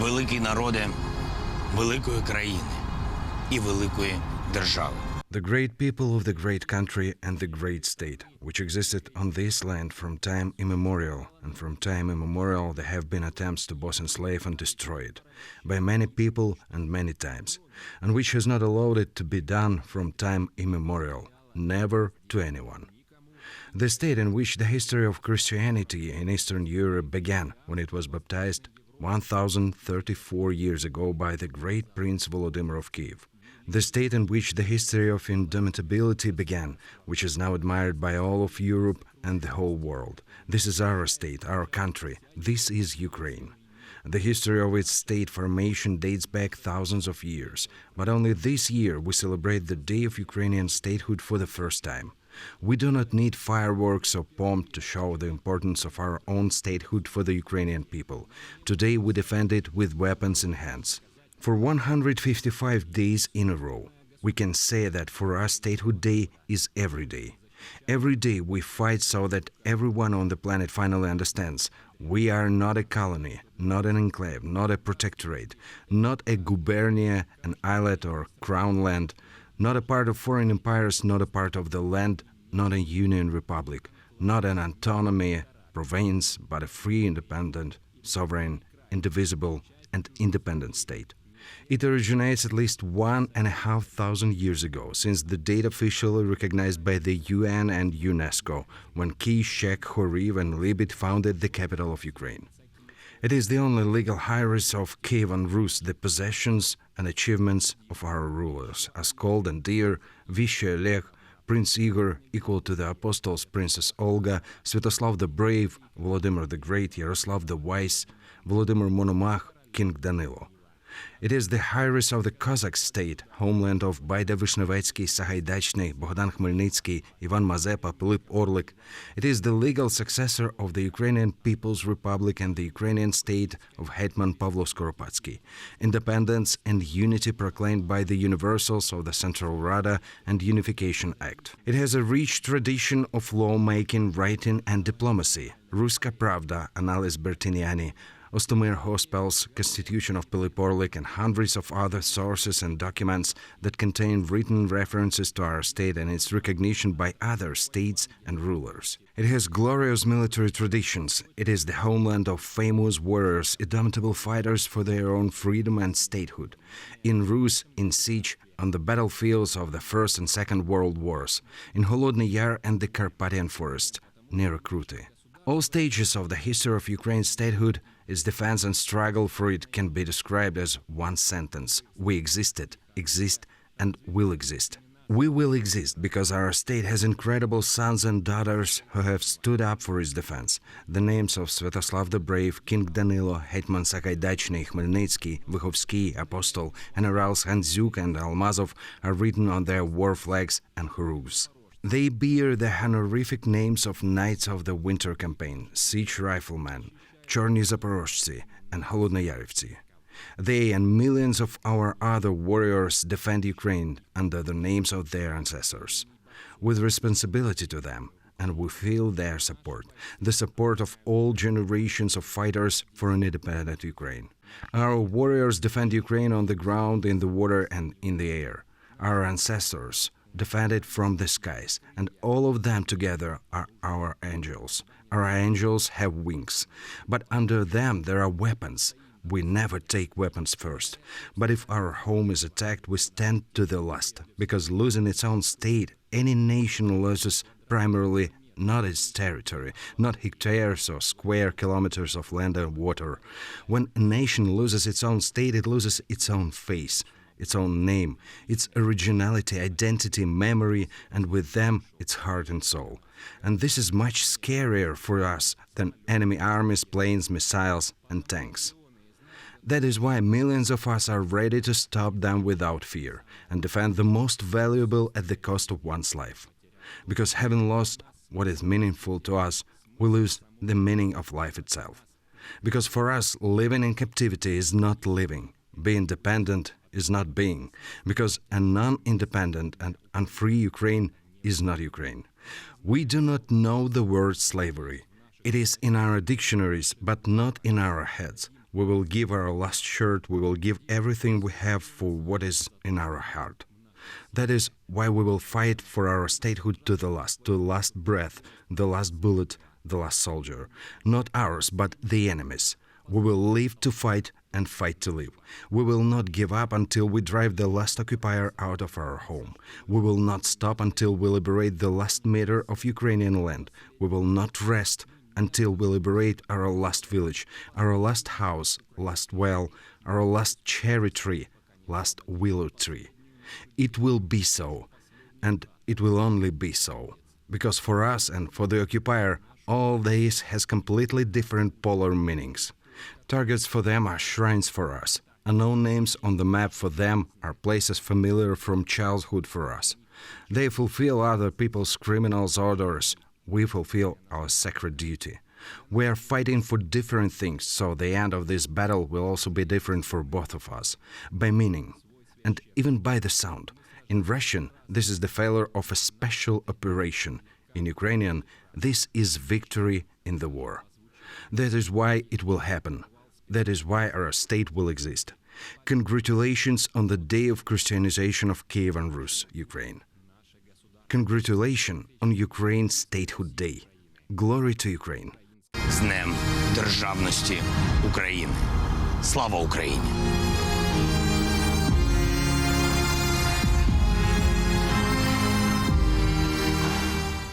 Великий народе великої країни і великої держави. The great people of the great country and the great state, which existed on this land from time immemorial, and from time immemorial there have been attempts to both enslave and destroy it, by many people and many times, and which has not allowed it to be done from time immemorial, never to anyone. The state in which the history of Christianity in Eastern Europe began when it was baptized 1034 years ago by the great Prince Volodymyr of Kiev. The state in which the history of indomitability began, which is now admired by all of Europe and the whole world. This is our state, our country. This is Ukraine. The history of its state formation dates back thousands of years, but only this year we celebrate the day of Ukrainian statehood for the first time. We do not need fireworks or pomp to show the importance of our own statehood for the Ukrainian people. Today we defend it with weapons in hands. For 155 days in a row, we can say that for us Statehood Day is every day. Every day we fight so that everyone on the planet finally understands we are not a colony, not an enclave, not a protectorate, not a gubernia, an eyalet or crown land, not a part of foreign empires, not a part of the land, not a union republic, not an autonomy province, but a free, independent, sovereign, indivisible, and independent state. It originates at least 1,500 years ago, since the date officially recognized by the UN and UNESCO, when Shchek, Khoryv and Lybid founded the capital of Ukraine. It is the only legal heirs of Kievan Rus, the possessions and achievements of our rulers, as called and dear, Vyshya Oleg, Prince Igor, equal to the apostles Princess Olga, Sviatoslav the Brave, Volodymyr the Great, Yaroslav the Wise, Volodymyr Monomach, King Danilo. It is the heirs of the Cossack state, homeland of Baida Vishnevetsky, Sahaydachny, Bogdan Khmelnytsky, Ivan Mazepa, Pilip Orlik. It is the legal successor of the Ukrainian People's Republic and the Ukrainian state of Hetman Pavlo Skoropadsky. Independence and unity proclaimed by the Universals of the Central Rada and Unification Act. It has a rich tradition of lawmaking, writing and diplomacy. Ruska Pravda, Analysis Bertiniani, Ostomir Hospel's Constitution of Pilip Orlik, and hundreds of other sources and documents that contain written references to our state and its recognition by other states and rulers. It has glorious military traditions. It is the homeland of famous warriors, indomitable fighters for their own freedom and statehood. In Rus, in siege, on the battlefields of the First and Second World Wars, in Holodny Yar and the Carpathian Forest, near Kruty. All stages of the history of Ukraine's statehood, its defense and struggle for it can be described as one sentence. We existed, exist, and will exist. We will exist because our state has incredible sons and daughters who have stood up for its defense. The names of Sviatoslav the Brave, King Danilo, Hetman Sahaydachny, Khmelnytsky, Vyhovsky, Apostol, generals Handzuk and Almazov are written on their war flags and huruvs. They bear the honorific names of Knights of the Winter Campaign, Siege Riflemen, Chorny Zaporozhцы, and Holodnoyarivцы. They and millions of our other warriors defend Ukraine under the names of their ancestors, with responsibility to them, and we feel their support, the support of all generations of fighters for an independent Ukraine. Our warriors defend Ukraine on the ground, in the water, and in the air. Our ancestors defend it from the skies, and all of them together are our angels. Our angels have wings, but under them there are weapons. We never take weapons first, but if our home is attacked, we stand to the last, because losing its own state, any nation loses primarily not its territory, not hectares or square kilometers of land and water. When a nation loses its own state, it loses its own face, its own name, its originality, identity, memory, and with them, its heart and soul. And this is much scarier for us than enemy armies, planes, missiles, and tanks. That is why millions of us are ready to stop them without fear and defend the most valuable at the cost of one's life. Because having lost what is meaningful to us, we lose the meaning of life itself. Because for us, living in captivity is not living. Being dependent is not being, because a non-independent and unfree Ukraine is not Ukraine. We do not know the word slavery. It is in our dictionaries, but not in our heads. We will give our last shirt, we will give everything we have for what is in our heart. That is why we will fight for our statehood to the last breath, the last bullet, the last soldier. Not ours, but the enemy's. We will live to fight and fight to live. We will not give up until we drive the last occupier out of our home. We will not stop until we liberate the last meter of Ukrainian land. We will not rest until we liberate our last village, our last house, last well, our last cherry tree, last willow tree. It will be so, and it will only be so, because for us and for the occupier, all this has completely different polar meanings. Targets for them are shrines for us. Unknown names on the map for them are places familiar from childhood for us. They fulfill other people's criminals' orders. We fulfill our sacred duty. We are fighting for different things, so the end of this battle will also be different for both of us, by meaning, and even by the sound. In Russian, this is the failure of a special operation. In Ukrainian, this is victory in the war. That is why it will happen. That is why our state will exist. Congratulations on the day of Christianization of Kiev and Rus, Ukraine. Congratulations on Ukraine's Statehood Day. Glory to Ukraine. З Днем Державності України. Слава Україні!